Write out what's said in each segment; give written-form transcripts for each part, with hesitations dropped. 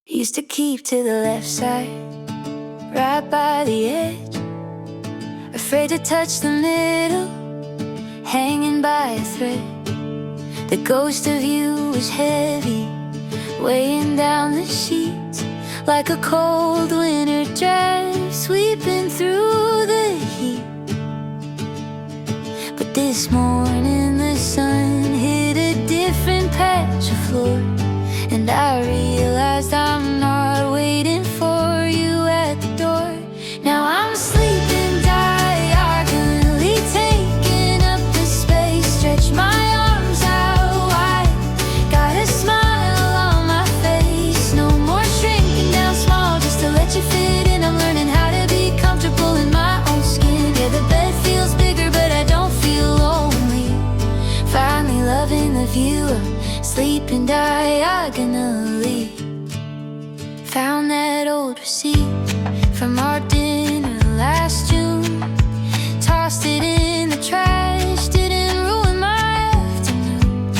Used to keep to the left side, right by the edge, afraid to touch the middle, hanging by a thread. The ghost of you was heavy, weighing down the sheets like a cold winter draft sweeping through the heat. But this morning the sun hit a different patch of floor, and I realized I'm not waiting for you at the door. Now I'm sleeping diagonally, taking up the space, stretch my arms out wide, got a smile on my face, no more shrinking down small just to let you fit in. I'm learning how to be comfortable in my own skin. Yeah, the bed feels bigger but I don't feel lonely, finally loving the view of sleeping diagonally. Found that old receipt from our dinner last June, tossed it in the trash, didn't ruin my afternoon.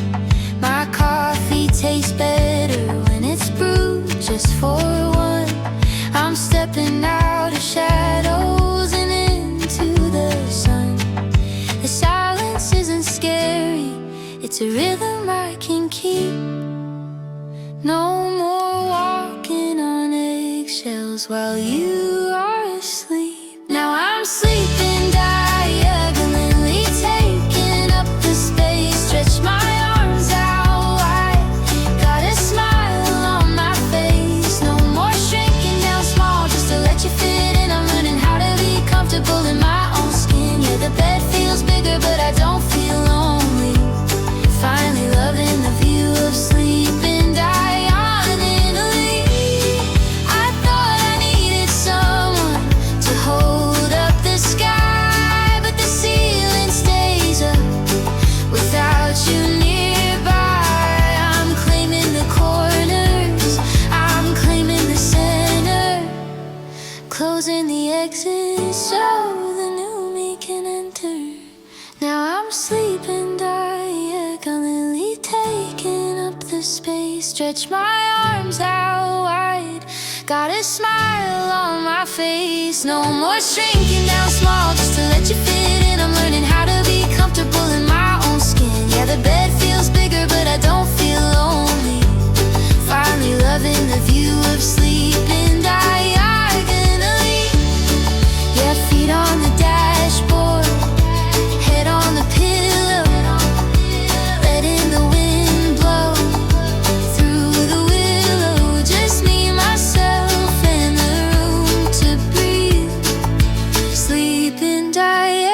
My coffee tastes better when it's brewed just for one. I'm stepping out of shadows and into the sun. The silence isn't scary, it's a rhythm I can keep. No more walking on eggshells while you are asleep. Now I'm sleeping diagonally, taking up the space, stretch my arms out wide, got a smile on my face, no more shrinking down small just to let you fit in. I'm learning how to be comfortable in my own skin. Yeah, the bed feels bigger but I don't feel lonely, finally loving the view of sleeping diagonally. I thought I needed someone to hold up the sky, but the ceiling stays up without you nearby. I'm claiming the corners, I'm claiming the center, closing the exit so the new me can enter. Now I'm sleeping diagonally, taking up the space, stretch my arms out wide, got a smile on my face, no more shrinking down small just to let you fit in. I'm learning how to be comfortable in my own skin. Yeah, the bed feels bigger but I don't feel lonely, finally loving the view of sleeping diagonally. Yeah, feet on the dashboard, head on the pillow, letting the wind blow through the willow. Just me, myself, and the room to breathe, sleeping diagonally.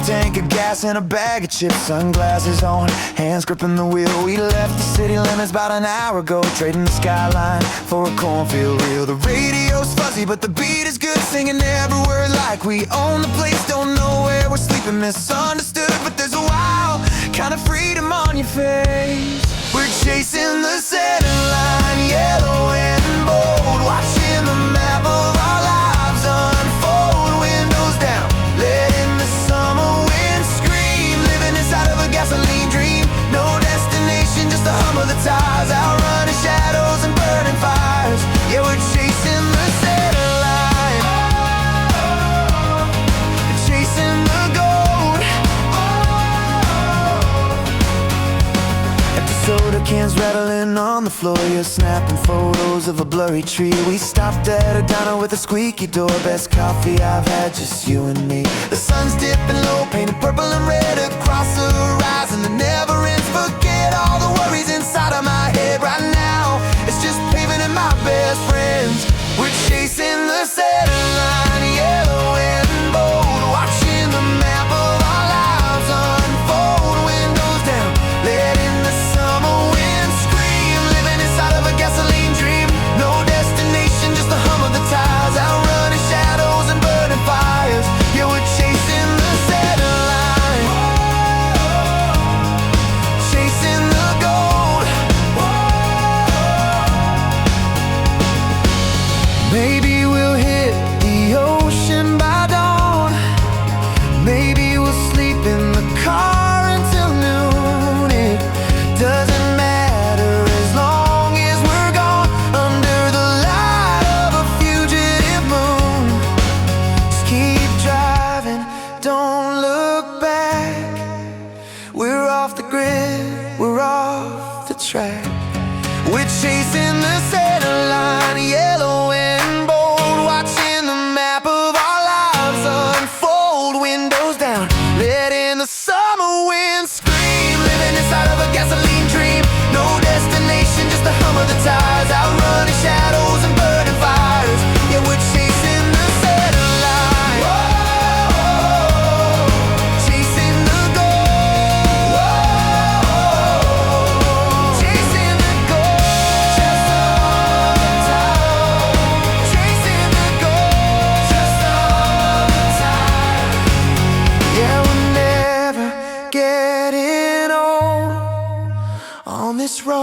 tank of gas and a bag of chips, sunglasses on, hands gripping the wheel. We left the city limits about an hour ago, trading the skyline for a cornfield reel. The radio's fuzzy, but the beat is good, singing every word like we own the place. Don't know where we're sleeping, misunderstood, but there's a wild kind of freedom on your face. We're chasing the center line, yellow and bold, watching the map of our lives unfold. Windows down, letting the summer wind scream, living inside of a gasoline dream. No destination, just the hum of the tires, outrunning shadows and burning fires. Yeah, we're chasing the center line, chasing the gold. Empty soda cans rattling on the floor, you're snapping photos of a blurry tree. We stopped at a diner with a squeaky door, best coffee I've had, just you and me. The sun's dipping low, painted purple and red across the horizon that never ends. Forget all the worries inside of my head right now, it's just paving and my best friends. We're chasing the center line, yellow and bold, watching the map of our lives unfold. Windows down, letting the summer wind scream, living inside of a gasoline dream. No destination, just the hum of the tires, outrunning shadows and burning fires. Yeah, we're chasing the center line, chasing the gold. Maybe we'll hit the ocean by dawn, maybe we'll sleep in the car until noon. It doesn't matter as long as we're gone, under the light of a fugitive moon. Just keep driving, don't look back. We're off the grid, we're off the track. We're chasing the center line, yellow and bold, watching the map of our lives unfold. Windows down, letting the summer wind scream, living inside of a gasoline dream. No destination, just the hum of the tires, outrunning shadows and burning fires. Yeah, we're chasing the center line, chasing the gold, chasing the gold, just all the time, chasing the gold, just all the time. Yeah, we're never getting old on this road.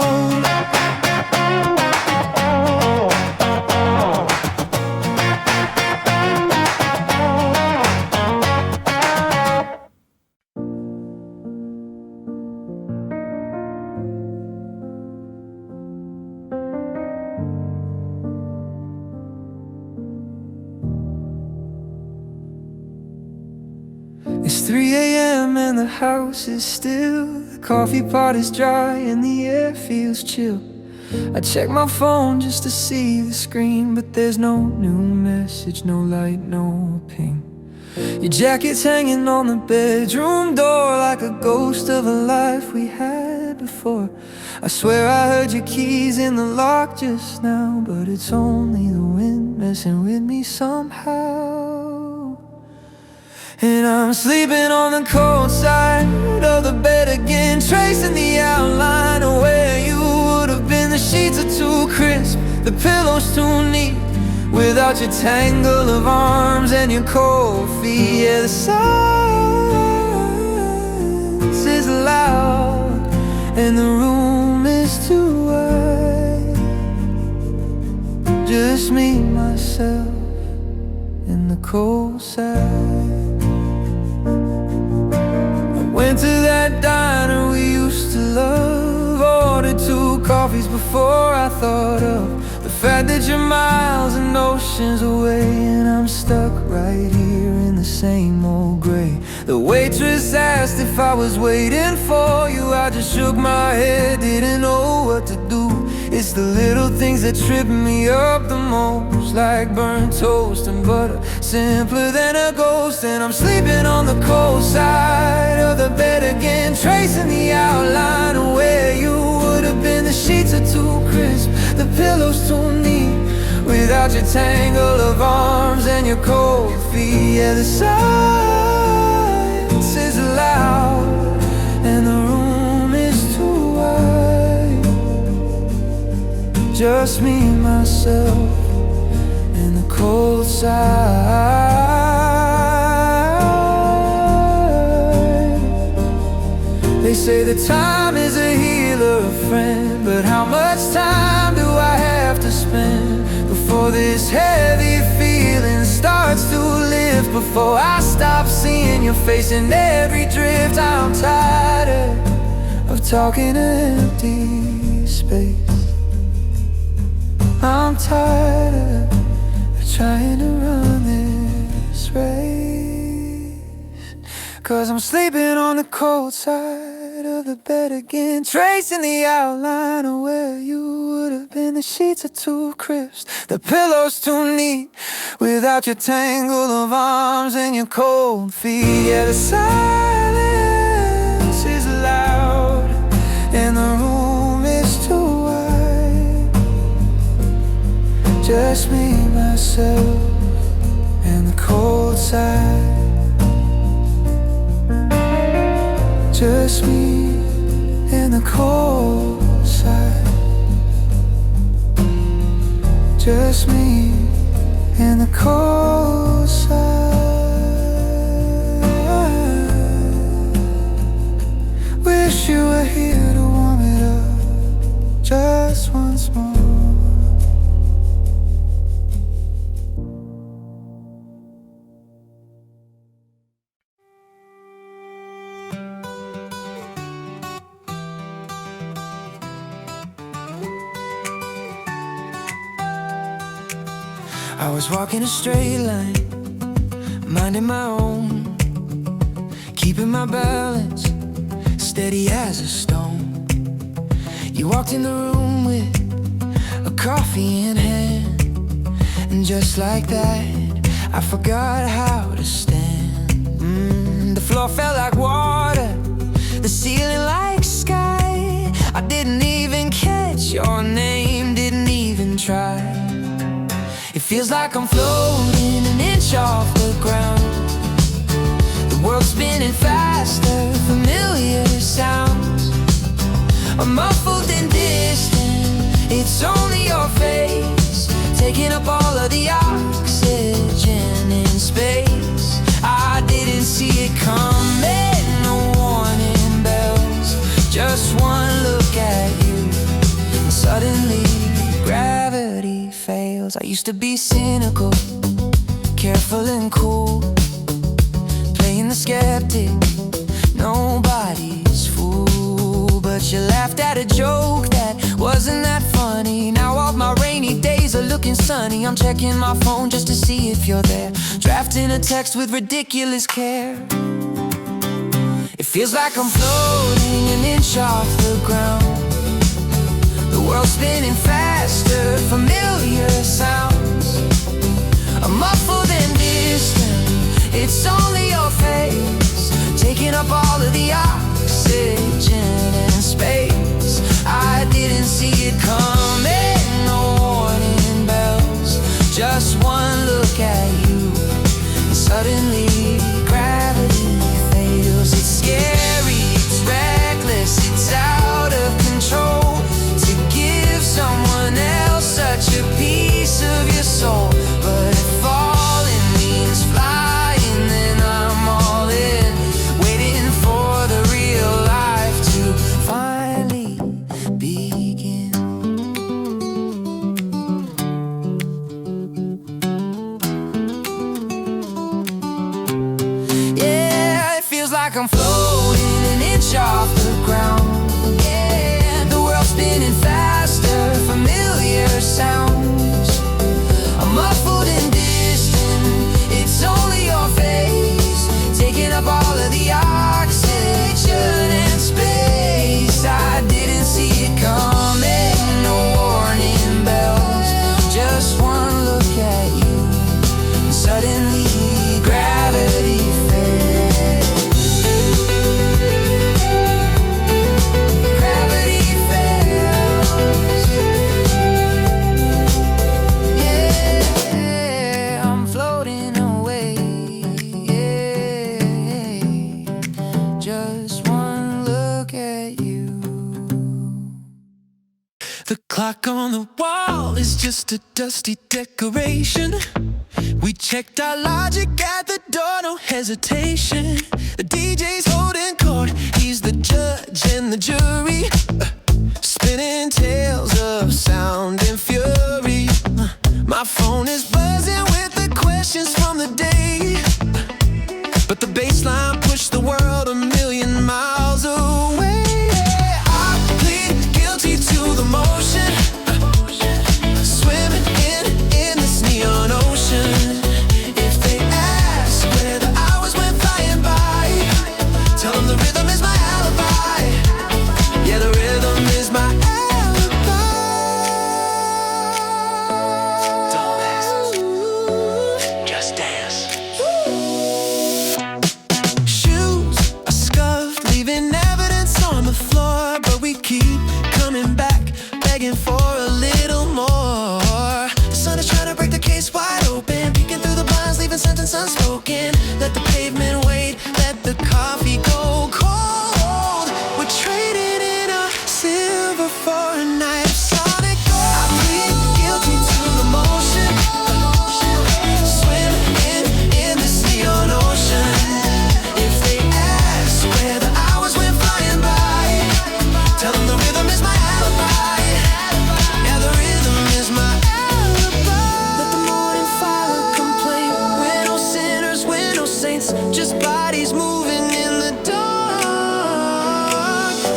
It's 3 a.m. and the house is still, the coffee pot is dry and the air feels chill. I check my phone just to see the screen, but there's no new message, no light, no ping. Your jacket's hanging on the bedroom door like a ghost of a life we had before. I swear I heard your keys in the lock just now, but it's only the wind messing with me somehow. And I'm sleeping on the cold side of the bed again, tracing the outline of where you would have been. The sheets are too crisp, the pillow's too neat, without your tangle of arms and your cold feet. Yeah, the silence is loud and the room is too wide. Just me, myself, and the cold side. Went to that diner we used to love, ordered 2 coffees before I thought of the fact that you're miles and oceans away, and I'm stuck right here in the same old gray. The waitress asked if I was waiting for you, I just shook my head, didn't know what to do. It's the little things that trip me up the most, like burnt toast and butter, simpler than a ghost. And I'm sleeping on the cold side of the bed again, tracing the outline of where you would have been. The sheets are too crisp, the pillow's too neat, without your tangle of arms and your cold feet. Yeah, the silence just me, myself, and the cold side. They say that time is a healer, a friend, but how much time do I have to spend before this heavy feeling starts to lift? Before I stop seeing your face in every drift. I'm tired of talking to empty space. I'm tired of trying to run this race. 'Cause I'm sleeping on the cold side of the bed again, tracing the outline of where you would have been. The sheets are too crisp, the pillow's too neat, without your tangle of arms and your cold feet. Yeah, the silence is loud and the room is too wide. Just me, myself, and the cold side. Just me and the cold side. Just me and the cold side. Wish you were here to warm it up just once more. I was walking a straight line, minding my own, keeping my balance, steady as a stone. You walked in the room with a coffee in hand, and just like that, I forgot how to stand. The floor felt like water, the ceiling like sky. I didn't even catch your name, didn't even try. It feels like I'm floating an inch off the ground. The world's spinning faster, familiar sounds are muffled and distant. It's only your face, taking up all of the oxygen in space. I didn't see it coming, no warning bells. Just one look at you, and suddenly gravity fails. I used to be cynical, careful and cool, playing the skeptic, nobody's fool. But you laughed at a joke that wasn't that funny. Now all my rainy days are looking sunny. I'm checking my phone just to see if you're there, drafting a text with ridiculous care. It feels like I'm floating an inch off the ground. The world's spinning faster, familiar sounds are muffled and distant. It's only your face, taking up all of the oxygen in space. I didn't see it coming, no warning bells. Just one look at you, and suddenly gravity fails. It's scary, it's reckless, it's out of control. Someone else such a piece of your soul. But if falling means flying, then I'm all in, waiting for the real life to finally begin. Yeah, it feels like I'm floating an inch off the ground. Yeah, the world's spinning faster, familiar sounds are muffled and distant. It's only your face, taking up all of the oxygen and space. I didn't see it coming, no warning bells. Just one look at you, and suddenly gravity fails. Gravity fails. clock on the wall is just a dusty decoration. We checked our logic at the door, no hesitation. The DJ's holding court, he's the judge and the jury, spinning tales of sound and fury. My phone is buzzing with the questions from the day, but the baseline pushed the world a million miles away. I plead guilty to the motion, swimming in this neon ocean. If they ask where the hours went flying by, tell them the rhythm is my alibi. Yeah, the rhythm is my alibi. Don't ask, just dance. Shoes are scuffed, leaving evidence on the floor, but we keep coming back, begging for a little more. The sun is trying to break the case wide open, peeking through the blinds, leaving sentence unspoken. Let the pavement wait, let the coffee go cold. We're trading in a silver for a night of sonic gold. I plead guilty to the motion, swimming in this neon ocean. If they ask where the hours went flying by, tell them the rhythm is my alibi. Yeah, the rhythm is my alibi. Let the morning fire complain. We're no sinners, we're no saints, just bodies moving in the dark,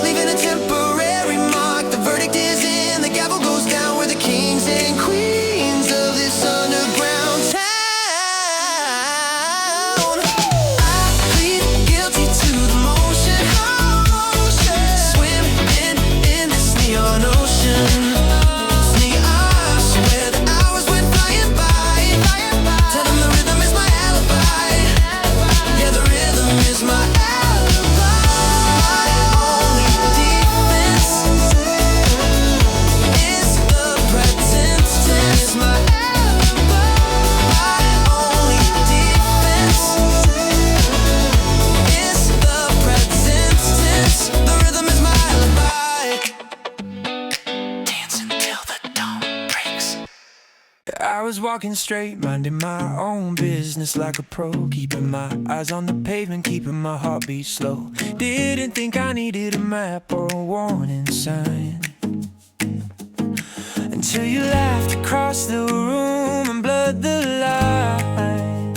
leaving a temporary mark. The verdict is in, the gavel goes down. We're the kings and queens of this underground town. I plead guilty to the motion, swimming in this neon ocean. Where the hours went flying by, tell them the rhythm is my alibi. Yeah, the rhythm is my alibi. My only defense is the present tense. My alibi. My only defense is the present tense. The rhythm is my alibi. Dance until the dawn breaks. I was walking straight, minding my own business like a pro, keeping my eyes on the pavement, keeping my heartbeat slow. Didn't think I needed a map or a warning sign, until you laughed across the room and blurred the line.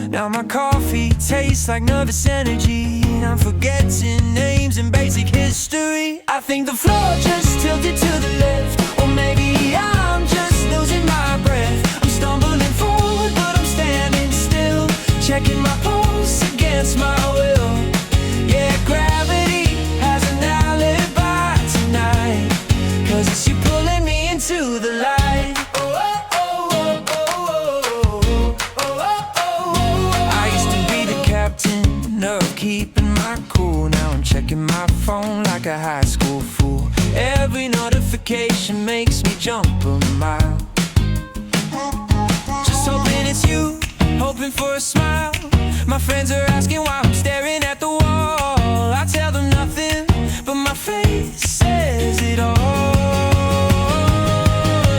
Now my coffee tastes like nervous energy, and I'm forgetting names and basic history. I think the floor just tilted to the left, or maybe I'm just losing my breath. I'm stumbling forward, but I'm standing still, checking my pulse against my will. Yeah, gravity has an alibi tonight, 'cause it's you pulling me into the light. I used to be the captain of keeping my cool. Now I'm checking my phone like a high school fool. Every notification makes me jump a mile, just hoping it's you, hoping for a smile. My friends are asking why I'm staring at the wall. I tell them nothing, but my face says it all.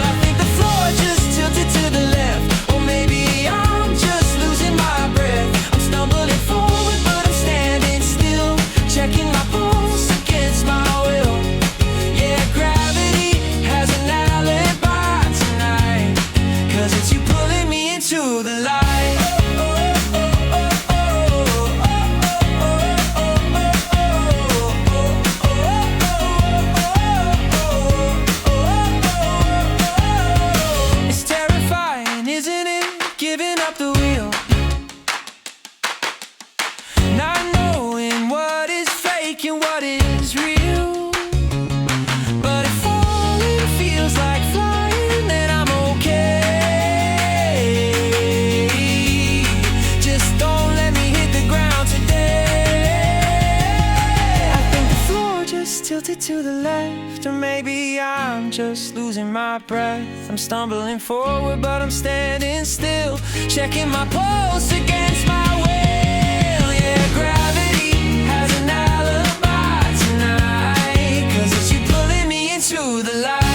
I think the floor just tilted to the left, or maybe I'm just losing my breath. I'm stumbling forward, but I'm standing still, checking my pulse against my will. Yeah, gravity has an alibi tonight, 'cause it's you pulling me into the light. It's terrifying, isn't it? Giving up the wheel, not knowing what is fake and what is real. But if falling feels like flying, then I'm okay. Just don't let me hit the ground today. I think the floor just tilted to the left, or maybe I'm just losing my breath. I'm stumbling forward, but I'm standing still, checking my pulse against my will. Yeah, gravity has an alibi tonight, 'cause it's you pulling me into the light.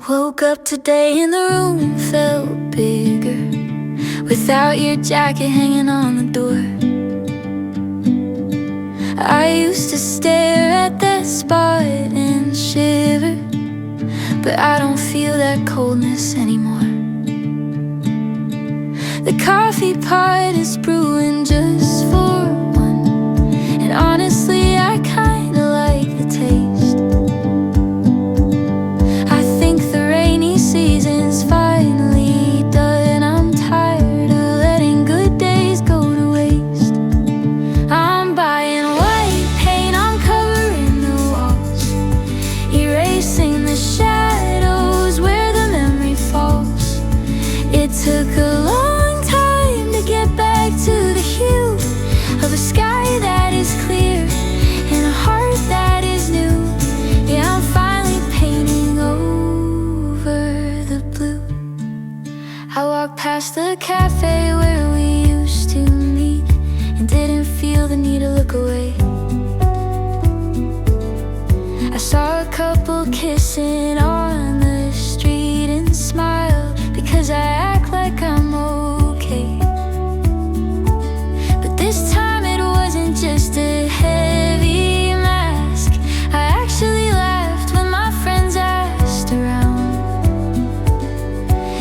Woke up today and the room felt bigger without your jacket hanging on the door. I used to stare at that spot and shiver, but I don't feel that coldness anymore. The coffee pot is brewing just for one, and honestly I kinda like the taste. I think the rainy season's finally done. I'm tired of letting good days go to waste. I'm buying white paint, I'm covering the walls, erasing the shadows where the memory falls. It took a long time to get back to the hue of a sky that is clear and a heart that is new. Yeah, I'm finally painting over the blue. I walked past the cafe where we used to meet and didn't feel the need to look away. I saw a couple kissing on the street and smiled because I act like I'm okay. But this time it wasn't just a heavy mask. I actually laughed when my friends asked around.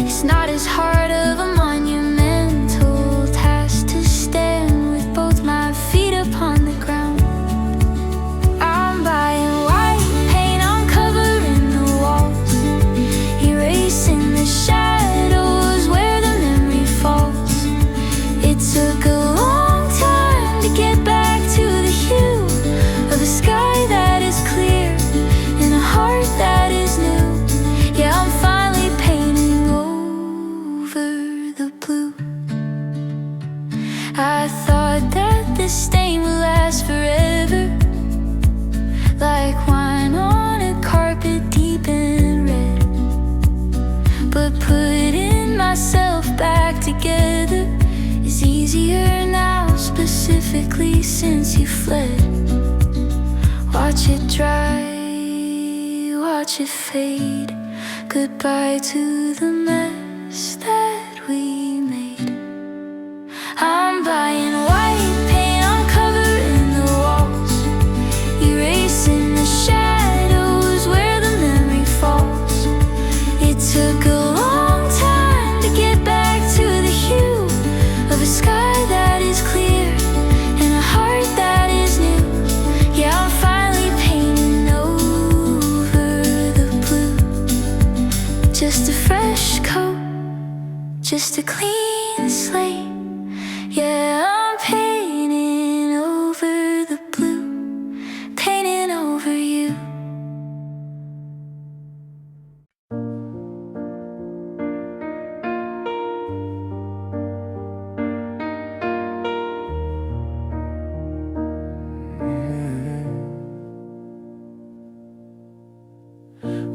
It's not as hard of a monumental task to stand with both my feet upon the ground. I'm buying white paint, I'm covering the walls, erasing the shadows where the memory falls. It took a long time to get back to the hue of a sky that is clear and a heart that is new. Yeah, I'm finally painting over the blue. I thought that this stain would last forever, like wine on a carpet deep in red. But putting myself back together is easier now, specifically since you fled. Watch it dry, watch it fade. Goodbye to the mess that we made. I'm buying white paint, I'm covering the walls, erasing the shadows where the memory falls. It took a long time to get back to the hue of a sky that is clear and a heart that is new. Yeah, I'm finally painting over the blue. Just a fresh coat, just a clean slate. Yeah, I'm painting over the blue, painting over you.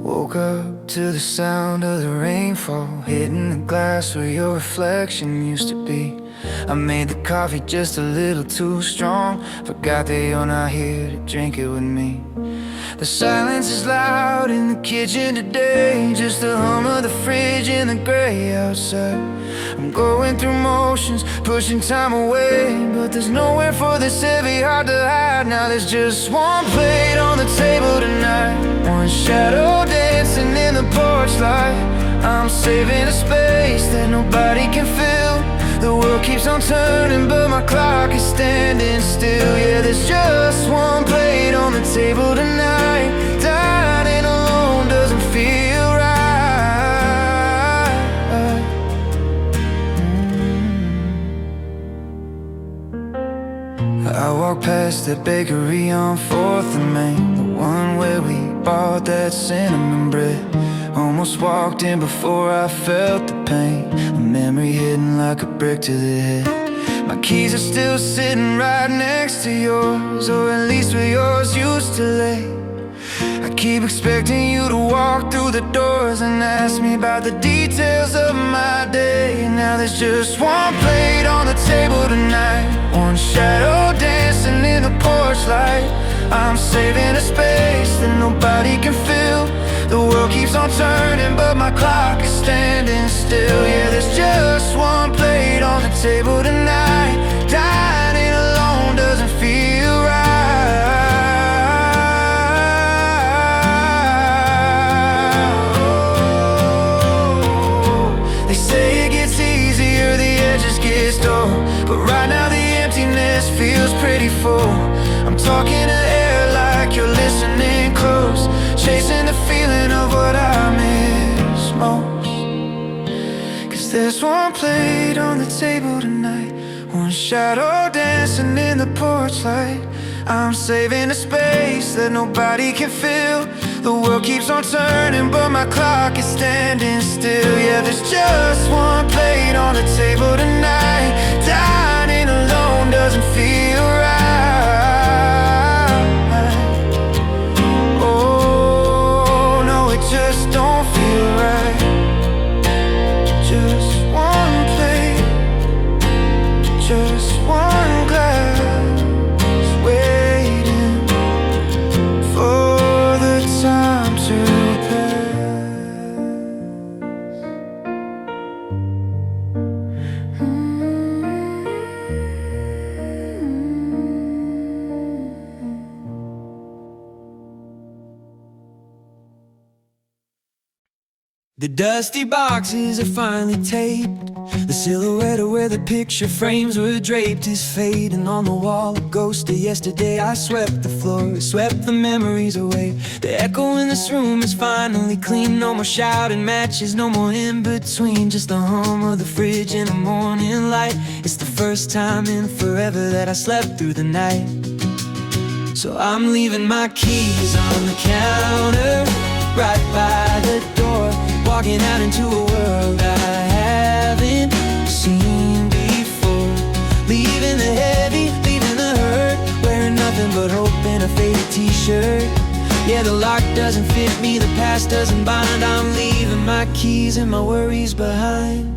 Woke up to the sound of the rainfall hitting the glass where your reflection used to be. I made the coffee just a little too strong, forgot that you're not here to drink it with me. The silence is loud in the kitchen today, just the hum of the fridge and the gray outside. I'm going through motions, pushing time away, but there's nowhere for this heavy heart to hide. Now there's just one plate on the table tonight, one shadow dancing in the porch light. I'm saving a space that nobody can fill. The world keeps on turning, but my clock is standing still. Yeah, there's just one plate on the table tonight. Dining alone doesn't feel right. I walked past that bakery on 4th and Main, the one where we bought that cinnamon bread. Almost walked in before I felt the pain, a memory hitting like a brick to the head. My keys are still sitting right next to yours, or at least where yours used to lay. I keep expecting you to walk through the doors and ask me about the details of my day. Now there's just one plate on the table tonight, one shadow dancing in the porch light. I'm saving a space that nobody can fill. The world keeps on on turning, but my clock is standing still. Yeah, there's just one plate on the table tonight. Dining alone doesn't feel right. Oh, they say it gets easier, the edges get dull, but right now the emptiness feels pretty full. I'm talking to air like you're listening close, chasing the feeling of what I miss most. Cause there's one plate on the table tonight, one shadow dancing in the porch light. I'm saving a space that nobody can fill. The world keeps on turning, but my clock is standing still. Yeah, there's just one plate on the table tonight. Dining alone doesn't feel right. Oh, no, it just don't feel right. Just one plate, just one glass, waiting for the time to The dusty boxes are finally taped. The silhouette of where the picture frames were draped is fading. On the wall, a ghost of yesterday. I swept the floor, swept the memories away. The echo in this room is finally clean. No more shouting matches, no more in between. Just the hum of the fridge in the morning light. It's the first time in forever that I slept through the night. So I'm leaving my keys on the counter, right by the door, walking out into a world I haven't seen before. Leaving the heavy, leaving the hurt, wearing nothing but hope in a faded t-shirt. Yeah, the lock doesn't fit me, the past doesn't bind. I'm leaving my keys and my worries behind.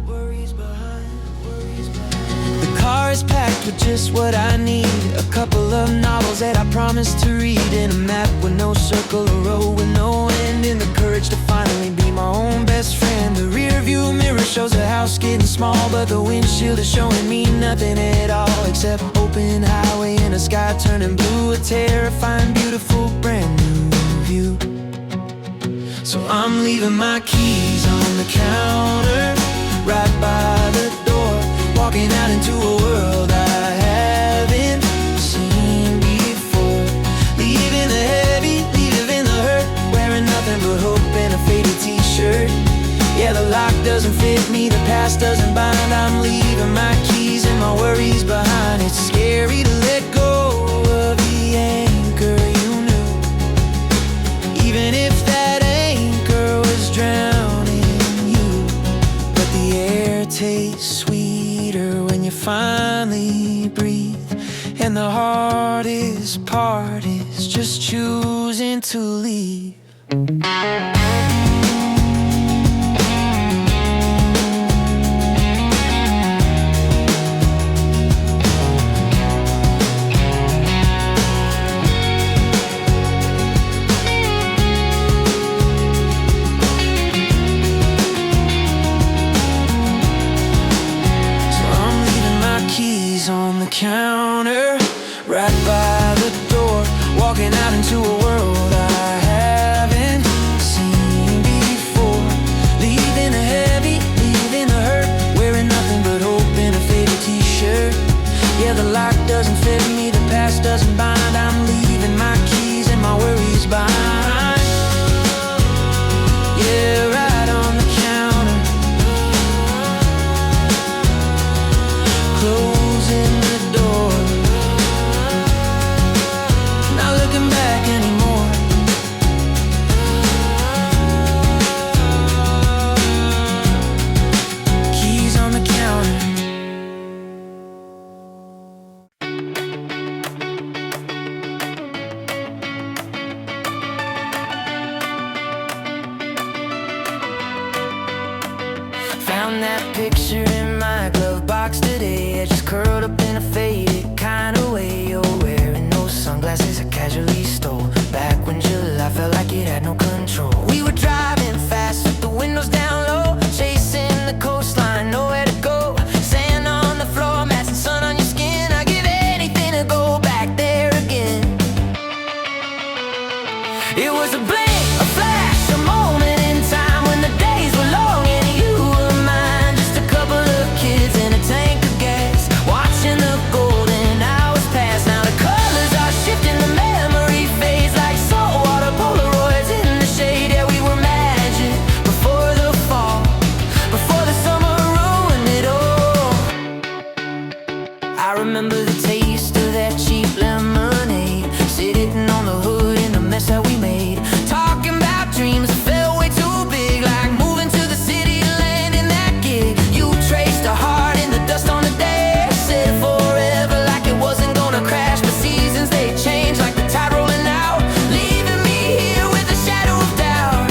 The car is packed with just what I need. A couple of novels that I promised to read, and a map with no circle, a road with no end, and the courage to finally be my own best friend. The rear view mirror shows the house getting small, but the windshield is showing me nothing at all except open highway and a sky turning blue. A terrifying, beautiful, brand new view. So I'm leaving my keys on the counter, right by the door, walking out into a world I haven't seen before. Leaving the heavy, leaving the hurt, wearing nothing but hope in a faded t-shirt. Yeah, the lock doesn't fit me, the past doesn't bind. I'm leaving my keys and my worries behind. It's scary to let go of the anchor you knew, even if that anchor was drowning you. But the air tastes sweeter when you finally breathe, and the hardest part is just choosing to leave. On the counter, right by the door, walking out into a world I haven't seen before. Leaving the heavy, leaving the hurt, wearing nothing but hope in a faded t-shirt. Yeah, the lock doesn't fit me, the past doesn't bind. I'm leaving my keys and my worries behind. Yeah, right on the counter, closing the door, not looking back anymore. Keys on the counter. Found that picture in my glove box today. I just curled up in a faded kind of way. You're wearing those sunglasses I casually stole back when July felt like it had no control. We were driving fast, It was a blink, a flash, a moment in time when the days were long and you were mine. Just a couple of kids in a tank of gas, watching the golden hours pass. Now the colors are shifting, the memory fades like saltwater Polaroids in the shade. Yeah, we were magic before the fall, before the summer ruined it all. I remember the taste of that cheap lemonade, sitting on the hood in the mess that we made, talking about dreams that felt way too big, like moving to the city and landing that gig. You traced a heart in the dust on the dash, said forever like it wasn't gonna crash. But seasons, they change like the tide rolling out, leaving me here with a shadow of doubt.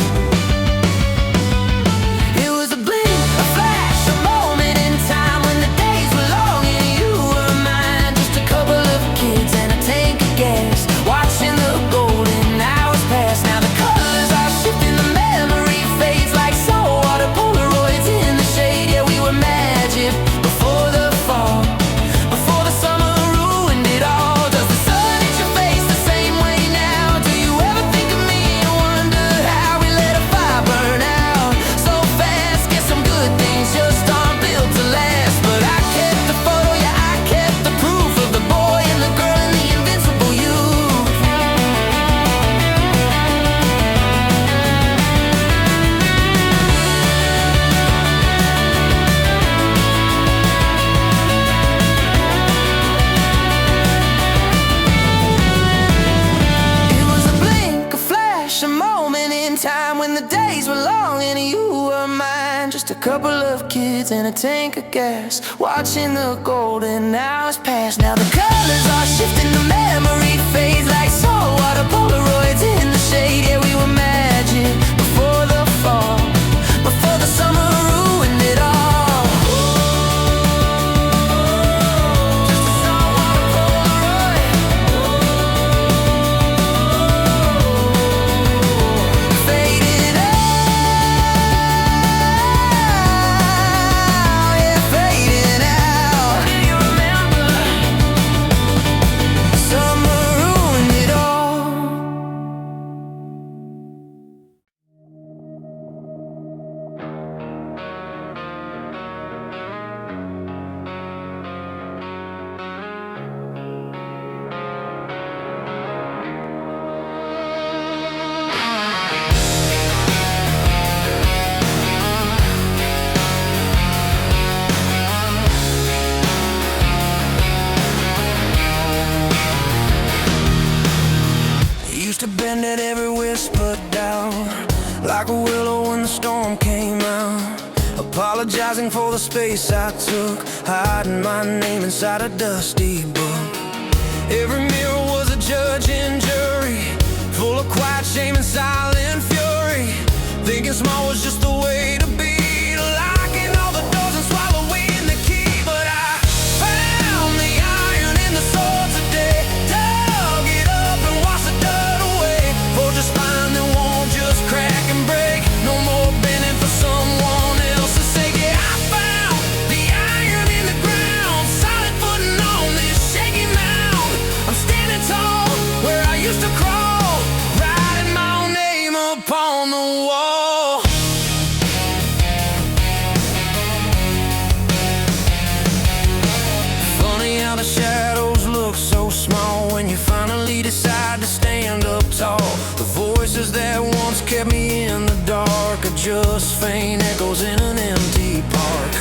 It was a blink, a flash, a moment in time when the days were long and you were mine. Just a couple of kids and a tank of gas, watching the golden hours pass. Now the colors are shifting, the memory fades like saltwater Polaroids in the shade. Yeah, we were magic before the fall, before the summer ruined it all. Does the sun hit your face the same way now? Do you ever think of me and wonder how we let a fire burn out so fast? Guess some good things just aren't built to last. But I kept the photo, yeah, I kept the proof of the boy and the girl and the invincible you. It was a blink, a flash, a moment in time when the days were long and you were mine. Just a couple of kids and a tank of gas, watching the golden hours pass. Now the colors are shifting, the memory fades like saltwater Polaroids in the shade. Yeah, we were magic before the fall, before the summer ruined it all. Just a saltwater Polaroid, fading out, yeah, fading out. Do you remember? Summer ruined it all. Used to bend at every whisper down, like a willow when the storm came out. Apologizing for the space I took, hiding my name inside a dusty book. Every mirror was a judge and jury, full of quiet shame and silent fury. Thinking small was just the way to be, locking all the doors and swallowing the key. But I found the iron in the sword today, dug it up and washed the dirt away. Forged a spine that won't just crack and break, no more bending for someone else's sake. Yeah, I found the iron in the ground, solid footing on this shaky mound. I'm standing tall where I used to crawl, writing my own name upon the wall. Funny how the shadows look so small when you finally decide to stand up tall. The voices that once kept me in the dark are just faint echoes in an empty park.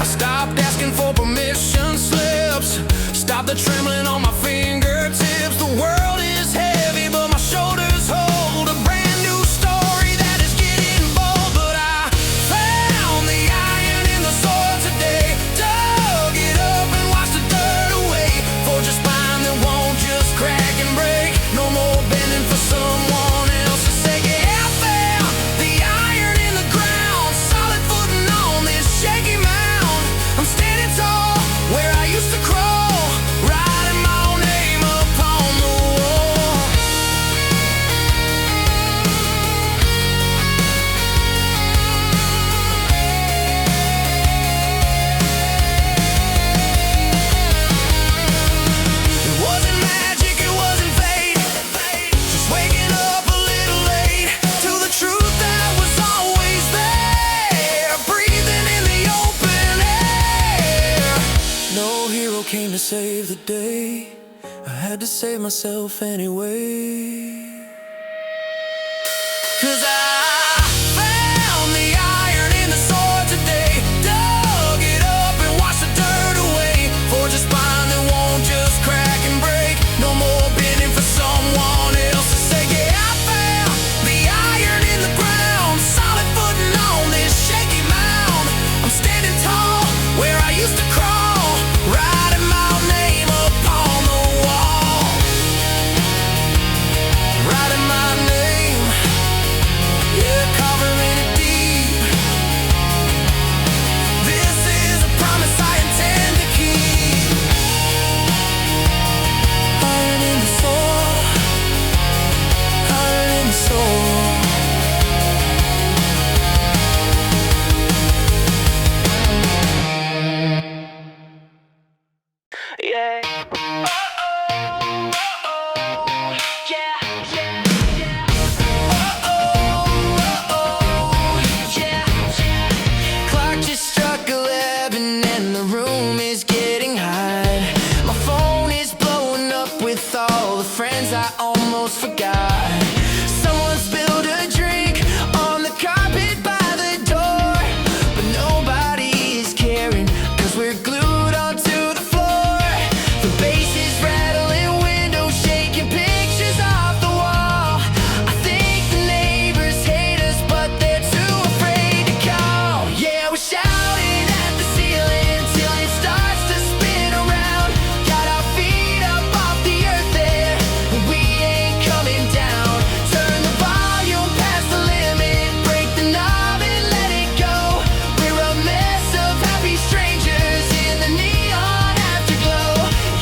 I stopped asking for permission slips, stopped the trembling on my fingertips. The world is heavy, but my shoulders hold a brand new story that is getting bold. But I found the iron in the soil today, dug it up and washed the dirt away. Forged a spine that won't just crack and break, no more bending for someone else's sake. Yeah, I found the iron in the ground, solid footing on this shaky mound. I'm standing tall where I used to crawl, writing my own name upon the wall. came to save the day. I had to save myself anyway. 'Cause I found the iron in the sword today. Dug it up and washed the dirt away. Forged a spine that won't just crack and break. No more bending for someone else to say. Yeah, I found the iron in the ground. Solid footing on this shaky mound. I'm standing tall where I used to crawl. Writing my name upon the wall. Writing my name, yeah, covering it deep. This is a promise I intend to keep. Iron in the soul, iron in the soul. Yeah. Clock just struck 11 and the room is getting hot. My phone is blowing up with all the friends I almost forgot. Someone spilled a drink on the carpet by the door, but nobody is caring 'cause we're glued onto the floor. The bass is rattling, windows shaking, pictures off the wall. I think the neighbors hate us, but they're too afraid to call. Yeah, we're shouting at the ceiling till it starts to spin around. Got our feet up off the earth there, but we ain't coming down. Turn the volume past the limit, break the knob and let it go. We're a mess of happy strangers in the neon afterglow.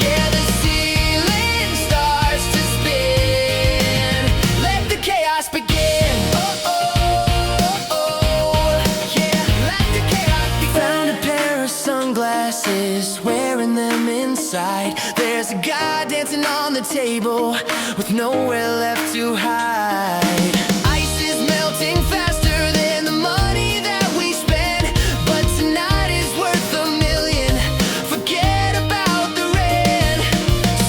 Yeah, the ceiling starts to spin. Let the chaos begin. Oh, oh, oh, yeah, let the chaos begin. Found a pair of sunglasses, wearing them inside. There's a guy dancing on the table with nowhere left to hide. Ice is melting faster than the money that we spend, but tonight is worth a million. Forget about the rent.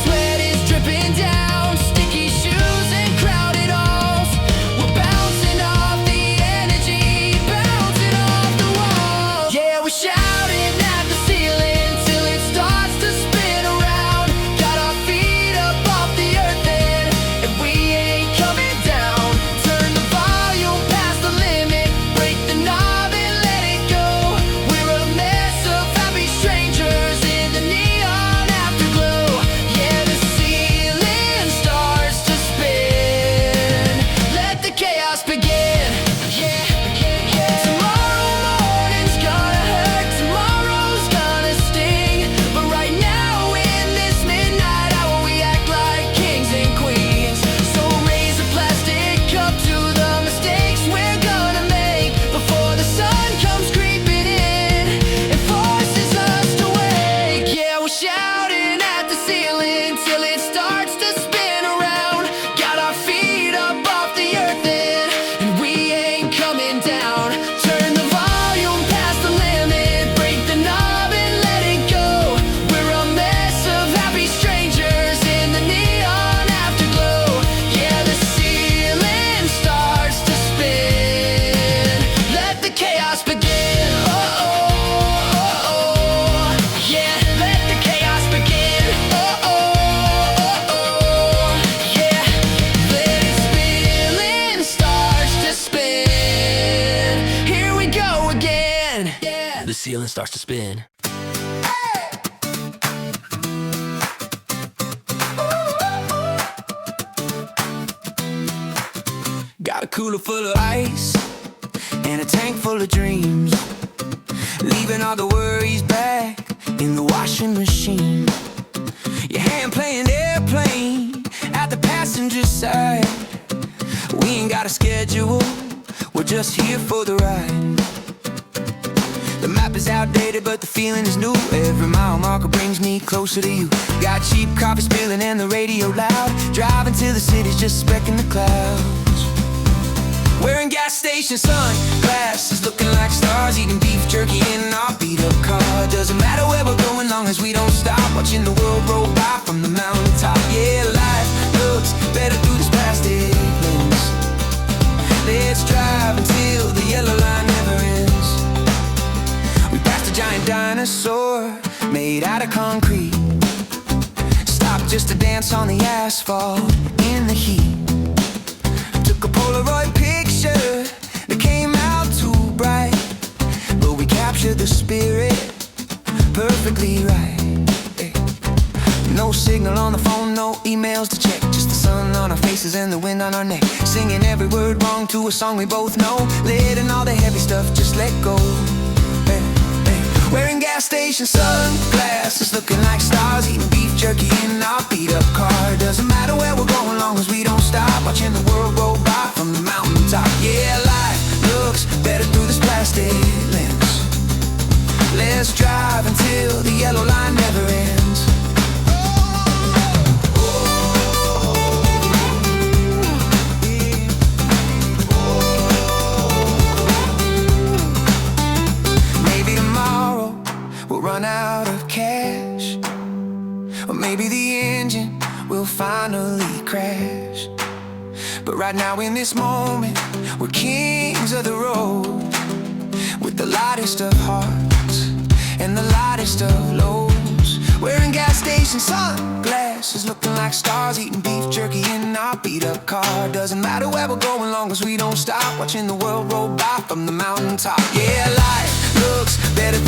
Sweat is dripping down, sticky shoes and crowded halls. We're bouncing off the energy, bouncing off the wall. Yeah, we're shouting at the ceiling till it starts to spin around. Got our feet up off the earth then, and we ain't coming down. Turn the volume past the limit, break the knob and let it go. We're a mess of happy strangers in the neon afterglow. Yeah, the ceiling starts to spin. Let the chaos begin. Yeah, tomorrow morning's gonna hurt, tomorrow's gonna sting. But right now in this midnight hour we act like kings and queens. So raise a plastic cup to the mistakes we're gonna make before the sun comes creeping in and forces us to wake. Yeah, we're shouting at the ceiling till it starts to spin around. Got our feet up off the earth then, and we ain't coming down. Turn the volume past the limit, break the knob and let it go. We're a mess of happy strangers in the neon afterglow. Yeah, the ceiling starts to spin. Let the chaos begin. Oh, oh, oh, yeah, let the chaos begin. Oh, oh, oh, yeah, let it spin. Starts to spin. Here we go again. Yeah, the ceiling starts to spin. Got a cooler full of ice and a tank full of dreams, leaving all the worries back in the washing machine. Your hand playing airplane at the passenger side. We ain't got a schedule, we're just here for the ride. The map is outdated, but the feeling is new. Every mile marker brings me closer to you. Got cheap coffee spilling and the radio loud. Driving till the city's just a speck in the clouds. Wearing gas station sunglasses, looking like stars, eating beef jerky in our beat-up car. car. Doesn't matter where we're going, long as we don't stop watching the world roll by from the mountaintop. Yeah, life looks better through this plastic lens. Let's drive until the yellow line never ends. We passed a giant dinosaur made out of concrete. Stopped just to dance on the asphalt in the heat. Took a Polaroid picture that came out too bright, but we captured the spirit perfectly right. No signal on the phone, no emails to check, just the sun on our faces and the wind on our neck. Singing every word wrong to a song we both know, letting all the heavy stuff just let go. Hey, hey. Wearing gas station sunglasses, looking like stars, eating beef jerky in our beat up car. Doesn't matter where we're going, long as we don't stop watching the world roll by from the mountaintop. Yeah, life looks better through this plastic lens. Let's drive until the yellow line never ends. Maybe tomorrow we'll run out of cash, or maybe the engine will finally crash. But right now in this moment, we're kings of the road, with the lightest of hearts and the lightest of lows. Wearing gas station sunglasses, looking like stars, eating beef jerky in our beat up car. Doesn't matter where we're going, long as we don't stop watching the world roll by from the mountaintop. Yeah, life looks better.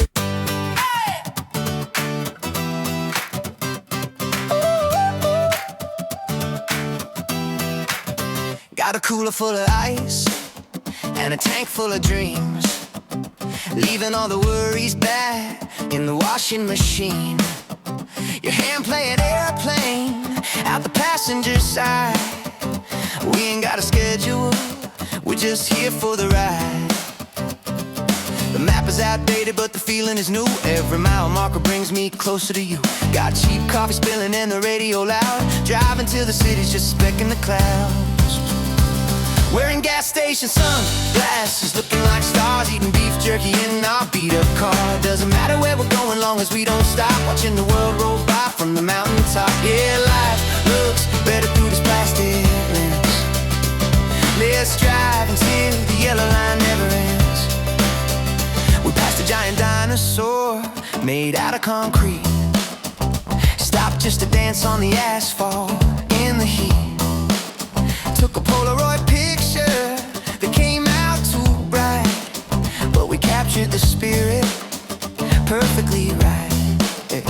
Got a cooler full of ice and a tank full of dreams, leaving all the worries back in the washing machine. Your hand playing airplane out the passenger side. We ain't got a schedule, we're just here for the ride. The map is outdated, but the feeling is new. Every mile marker brings me closer to you. Got cheap coffee spilling and the radio loud, driving till the city's just a speck in the clouds. Wearing gas station sunglasses, looking like stars, eating beef jerky in our beat up car. Doesn't matter where we're going, long as we don't stop watching the world roll by from the mountaintop. Yeah, life looks better through this plastic lens. Let's drive until the yellow line never ends. We passed a giant dinosaur made out of concrete. Stopped just to dance on the asphalt in the heat. Took a Polaroid picture that came out too bright, but we captured the spirit perfectly right. Yeah.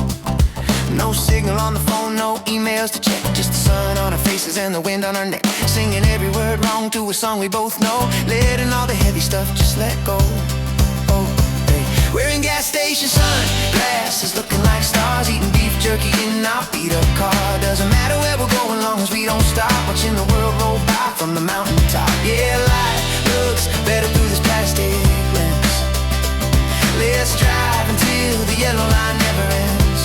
No signal on the phone, no emails to check, just the sun on our faces and the wind on our neck. Singing every word wrong to a song we both know, letting all the heavy stuff just let go. Oh, hey. Wearing gas station sunglasses, looking like stars, eating beef jerky in our beat up car. Doesn't matter where we're going, long as we don't stop watching the world roll by from the mountaintop. Yeah, life looks better through this plastic lens. Let's drive until the yellow line never ends.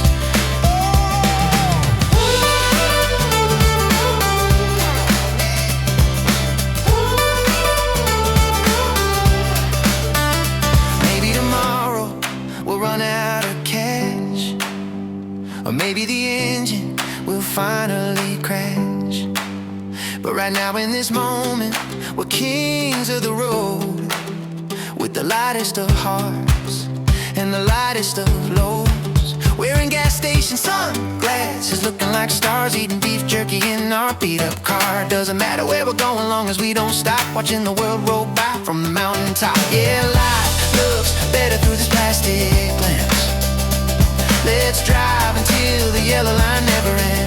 Maybe tomorrow we'll run out of cash, or maybe the engine will finally crash. But right now in this moment, we're kings of the road, with the lightest of hearts and the lightest of lows. Wearing gas station sunglasses, looking like stars, eating beef jerky in our beat up car. Doesn't matter where we're going, long as we don't stop watching the world roll by from the mountaintop. Yeah, life looks better through this plastic lens. Let's drive until the yellow line never ends.